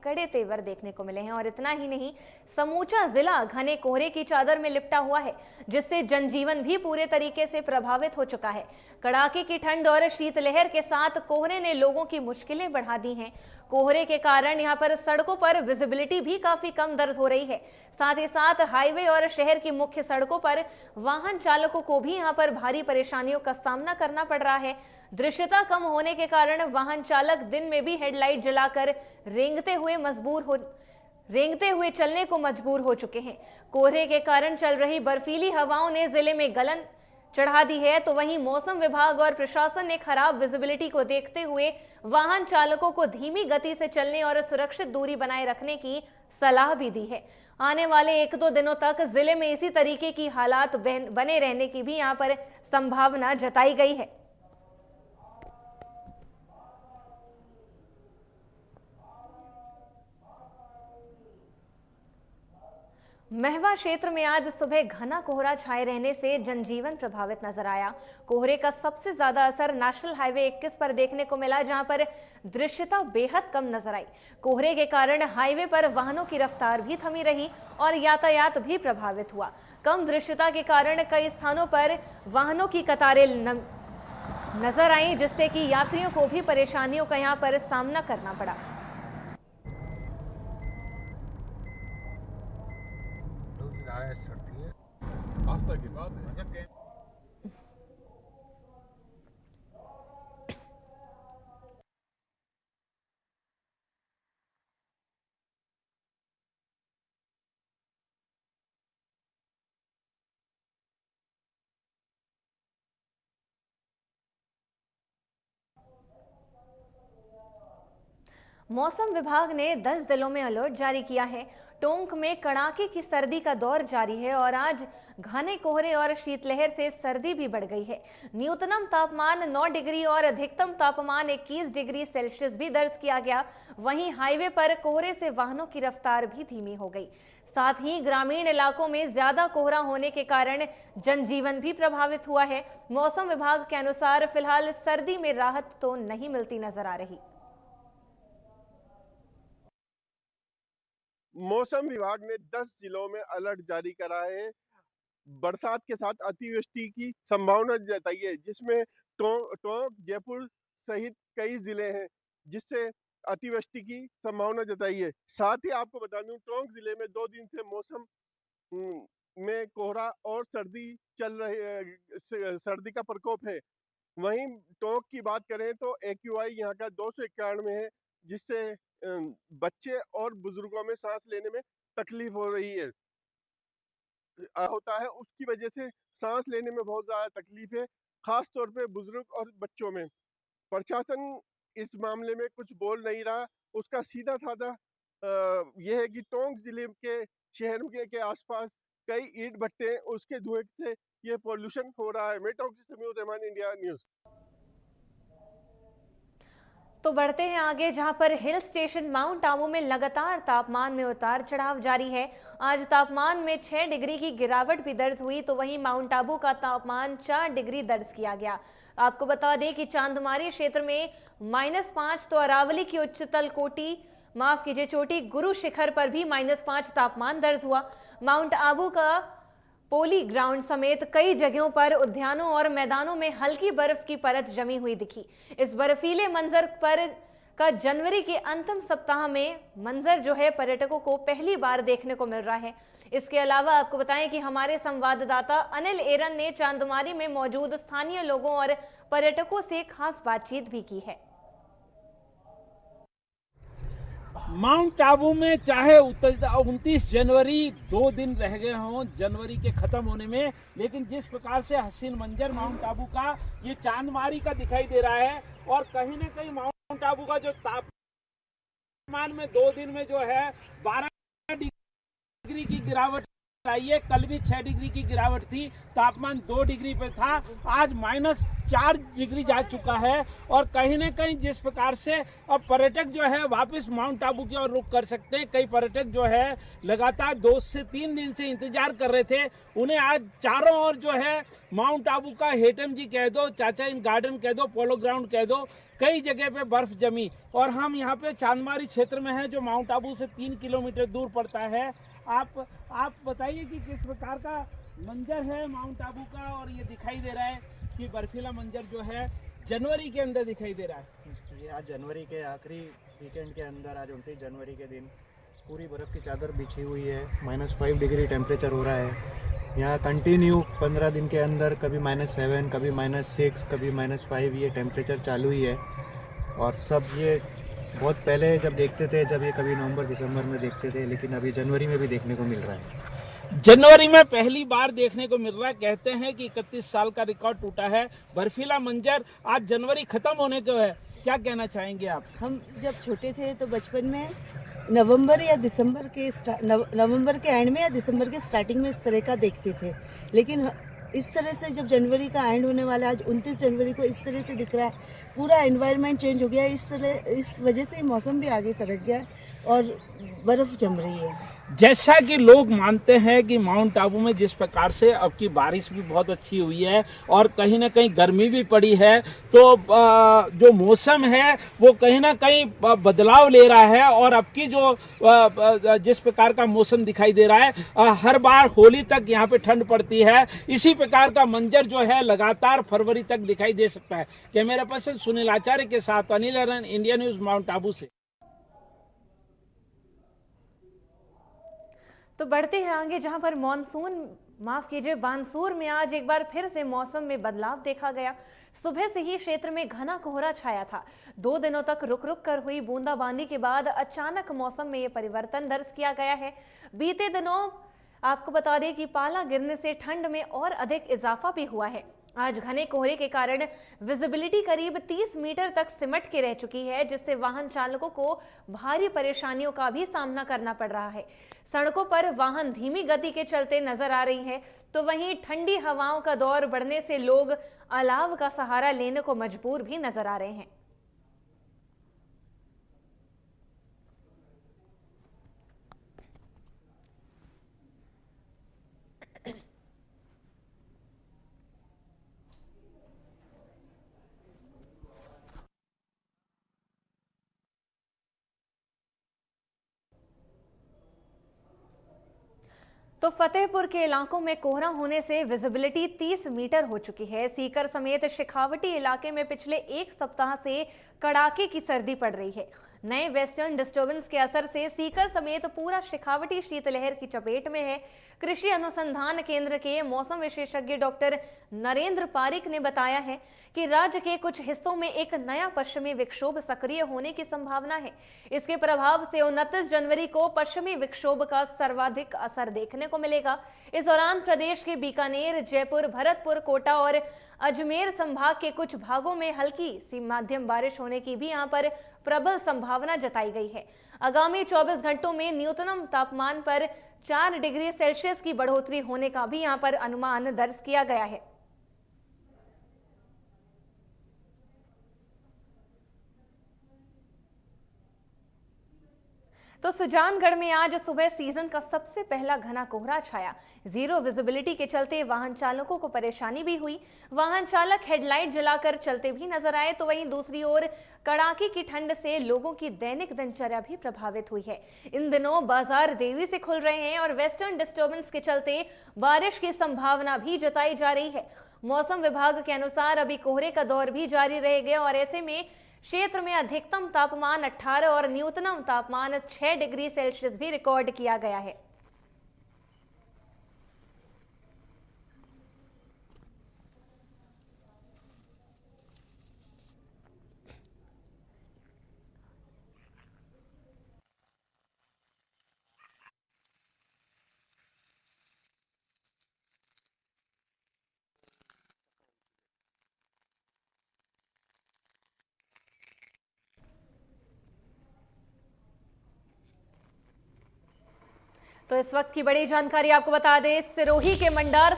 कड़े तेवर देखने को मिले हैं। और इतना ही नहीं, समूचा जिला घने कोहरे की चादर में लिपटा हुआ है, जिससे जनजीवन भी पूरे तरीके से प्रभावित हो चुका है। कड़ाके की ठंड और शीतलहर के साथ कोहरे ने लोगों की मुश्किलें बढ़ा दी हैं। कोहरे के कारण यहाँ पर सड़कों पर विजिबिलिटी भी काफी कम दर्ज हो रही है। साथ ही साथ हाईवे और शहर की मुख्य सड़कों पर वाहन चालकों को भी यहाँ पर भारी परेशानियों का सामना करना पड़ रहा है। दृश्यता कम होने के कारण वाहन चालक दिन में भी हेडलाइट जलाकर रेंगते हुए चलने को मजबूर हो चुके हैं। कोहरे के कारण चल रही बर्फीली हवाओं ने जिले में गलन चढ़ा दी है, तो वहीं मौसम विभाग और प्रशासन ने खराब विजिबिलिटी को देखते हुए वाहन चालकों को धीमी गति से चलने और सुरक्षित दूरी बनाए रखने की सलाह भी दी है। आने वाले 1-2 दिनों तक जिले में इसी तरीके की हालात बने रहने की भी यहां पर संभावना जताई गई है। महवा क्षेत्र में आज सुबह घना कोहरा छाए रहने से जनजीवन प्रभावित नजर आया। कोहरे का सबसे ज्यादा असर नेशनल हाईवे 21 पर देखने को मिला, जहां पर दृश्यता बेहद कम नजर आई। कोहरे के कारण हाईवे पर वाहनों की रफ्तार भी थमी रही और यातायात भी प्रभावित हुआ। कम दृश्यता के कारण कई स्थानों पर वाहनों की कतारें नजर आई, जिससे कि यात्रियों को भी परेशानियों का यहां पर सामना करना पड़ा। मौसम विभाग ने 10 जिलों में अलर्ट जारी किया है। टोंक में कड़ाके की सर्दी का दौर जारी है और आज घने कोहरे और शीतलहर से सर्दी भी बढ़ गई है। न्यूनतम तापमान 9 डिग्री और अधिकतम तापमान 21 डिग्री सेल्सियस भी दर्ज किया गया। वहीं हाईवे पर कोहरे से वाहनों की रफ्तार भी धीमी हो गई। साथ ही ग्रामीण इलाकों में ज्यादा कोहरा होने के कारण जनजीवन भी प्रभावित हुआ है। मौसम विभाग के अनुसार फिलहाल सर्दी में राहत तो नहीं मिलती नजर आ रही। मौसम विभाग ने 10 जिलों में अलर्ट जारी करा है। बरसात के साथ अतिवृष्टि की संभावना जताई है, जिसमें टोंक, जयपुर सहित कई जिले हैं, जिससे अतिवृष्टि की संभावना जताई है। साथ ही आपको बता दूं, टोंक जिले में 2 दिन से मौसम में कोहरा और सर्दी का प्रकोप है। वहीं टोंक की बात करें तो AQI यहाँ का 291 है, जिससे बच्चे और बुजुर्गों में सांस लेने में तकलीफ हो रही है होता है। उसकी वजह से सांस लेने में बहुत ज्यादा तकलीफ है, खास तौर पे बुजुर्ग और बच्चों में। प्रशासन इस मामले में कुछ बोल नहीं रहा। उसका सीधा साधा यह है कि टोंक जिले के शहरों के आसपास कई ईंट भट्टे, उसके धुएं से ये पोल्यूशन हो रहा है। मैं टोंक से समीउर रहमान, इंडिया न्यूज। तो बढ़ते हैं आगे, जहां पर हिल स्टेशन माउंट आबू में लगातार तापमान में उतार चढ़ाव जारी है। आज तापमान में 6 डिग्री की गिरावट भी दर्ज हुई, तो वहीं माउंट आबू का तापमान 4 डिग्री दर्ज किया गया। आपको बता दें कि चांदमारी क्षेत्र में -5, तो अरावली की उच्चतल चोटी गुरु शिखर पर भी -5 तापमान दर्ज हुआ। माउंट आबू का पोली ग्राउंड समेत कई जगहों पर उद्यानों और मैदानों में हल्की बर्फ की परत जमी हुई दिखी। इस बर्फीले मंजर पर का जनवरी के अंतिम सप्ताह में मंजर जो है पर्यटकों को पहली बार देखने को मिल रहा है। इसके अलावा आपको बताएं कि हमारे संवाददाता अनिल एरन ने चांदमारी में मौजूद स्थानीय लोगों और पर्यटकों से खास बातचीत भी की है। माउंट आबू में चाहे 29 जनवरी 2 दिन रह गए हों जनवरी के खत्म होने में, लेकिन जिस प्रकार से हसीन मंजर माउंट आबू का ये चांदमारी का दिखाई दे रहा है, और कहीं ना कहीं माउंट आबू का जो तापमान में 2 दिन में जो है 12 डिग्री की गिरावट आइए, कल भी 6 डिग्री की गिरावट थी, तापमान 2 डिग्री पे था, आज -4 डिग्री जा चुका है। और कहीं ना कहीं जिस प्रकार से अब पर्यटक जो है वापस माउंट आबू की ओर रुख कर सकते हैं, कई पर्यटक जो है लगातार 2 से 3 दिन से इंतजार कर रहे थे, उन्हें आज चारों ओर जो है माउंट आबू का हेटम जी कह दो, चाचा इन गार्डन कह दो, पोलो ग्राउंड कह दो, कई जगह पे बर्फ जमी। और हम यहाँ पे चांदमारी क्षेत्र में हैं, जो माउंट आबू से 3 किलोमीटर दूर पड़ता है। आप बताइए कि किस प्रकार का मंजर है माउंट आबू का, और ये दिखाई दे रहा है कि बर्फीला मंजर जो है जनवरी के अंदर दिखाई दे रहा है। ये आज जनवरी के आखिरी वीकेंड के अंदर, आज 29 जनवरी के दिन पूरी बर्फ़ की चादर बिछी हुई है। -5 डिग्री टेम्परेचर हो रहा है यहाँ कंटिन्यू 15 दिन के अंदर, कभी -7, कभी -6, कभी -5 ये टेम्परेचर चालू ही है। और सब ये बहुत पहले जब देखते थे, जब ये कभी नवंबर दिसंबर में देखते थे, लेकिन अभी जनवरी में भी देखने को मिल रहा है। जनवरी में पहली बार देखने को मिल रहा है। कहते हैं कि 31 साल का रिकॉर्ड टूटा है। बर्फीला मंजर आज जनवरी खत्म होने को है, क्या कहना चाहेंगे आप? हम जब छोटे थे तो बचपन में नवंबर के एंड में या दिसंबर के स्टार्टिंग में इस तरह का देखते थे, लेकिन इस तरह से जब जनवरी का एंड होने वाला है, आज 29 जनवरी को इस तरह से दिख रहा है, पूरा एनवायरनमेंट चेंज हो गया है। इस वजह से मौसम भी आगे सरक गया है और बर्फ़ जम रही है। जैसा कि लोग मानते हैं कि माउंट आबू में जिस प्रकार से अब की बारिश भी बहुत अच्छी हुई है और कहीं ना कहीं गर्मी भी पड़ी है, तो जो मौसम है वो कहीं ना कहीं बदलाव ले रहा है। और अब की जो जिस प्रकार का मौसम दिखाई दे रहा है, हर बार होली तक यहाँ पे ठंड पड़ती है। इसी प्रकार का मंजर जो है लगातार फरवरी तक दिखाई दे सकता है। कैमरा पर्सन सुनील आचार्य के साथ अनिल अरन, इंडिया न्यूज़, माउंट आबू से। तो बढ़ते हैं आगे, जहां पर बानसूर में आज एक बार फिर से मौसम में बदलाव देखा गया। सुबह से ही क्षेत्र में घना कोहरा छाया था। 2 दिनों तक रुक रुक कर हुई बूंदाबांदी के बाद अचानक मौसम में ये परिवर्तन दर्ज किया गया है। बीते दिनों आपको बता दें कि पाला गिरने से ठंड में और अधिक इजाफा भी हुआ है। आज घने कोहरे के कारण विजिबिलिटी करीब 30 मीटर तक सिमट के रह चुकी है, जिससे वाहन चालकों को भारी परेशानियों का भी सामना करना पड़ रहा है। सड़कों पर वाहन धीमी गति के चलते नजर आ रही है, तो वहीं ठंडी हवाओं का दौर बढ़ने से लोग अलाव का सहारा लेने को मजबूर भी नजर आ रहे हैं। तो फतेहपुर के इलाकों में कोहरा होने से विजिबिलिटी 30 मीटर हो चुकी है। सीकर समेत शेखावटी इलाके में पिछले 1 सप्ताह से कड़ाके की सर्दी पड़ रही है। नए वेस्टर्न डिस्टर्बेंस के असर से सीकर समेत पूरा शेखावटी शीतलहर की चपेट में है। कृषि अनुसंधान केंद्र के मौसम विशेषज्ञ डॉक्टर नरेंद्र पारिक ने बताया है कि राज्य के कुछ हिस्सों में एक नया पश्चिमी विक्षोभ सक्रिय होने की संभावना है। इसके प्रभाव से 29 जनवरी को पश्चिमी विक्षोभ का सर्वाधिक असर देखने को मिलेगा। इस दौरान प्रदेश के बीकानेर, जयपुर, भरतपुर, कोटा और अजमेर संभाग के कुछ भागों में हल्की सी मध्यम बारिश होने की भी यहां पर प्रबल संभावना जताई गई है। आगामी 24 घंटों में न्यूनतम तापमान पर 4 डिग्री सेल्सियस की बढ़ोतरी होने का भी यहां पर अनुमान दर्ज किया गया है। तो सुजानगढ़ में आज सुबह सीजन का सबसे पहला घना कोहरा छाया। जीरो विजिबिलिटी के चलते वाहन चालकों को परेशानी भी हुई। वाहन चालक हेडलाइट जलाकर चलते भी नजर आए, तो वहीं दूसरी ओर कड़ाके की ठंड से लोगों की दैनिक दिनचर्या भी प्रभावित हुई है। इन दिनों बाजार देरी से खुल रहे हैं और वेस्टर्न डिस्टर्बेंस के चलते बारिश की संभावना भी जताई जा रही है। मौसम विभाग के अनुसार अभी कोहरे का दौर भी जारी रहेगा और ऐसे में क्षेत्र में अधिकतम तापमान 18 और न्यूनतम तापमान 6 डिग्री सेल्सियस भी रिकॉर्ड किया गया है। तो इस वक्त की बड़ी जानकारी आपको बता दें, सिरोही के मंडार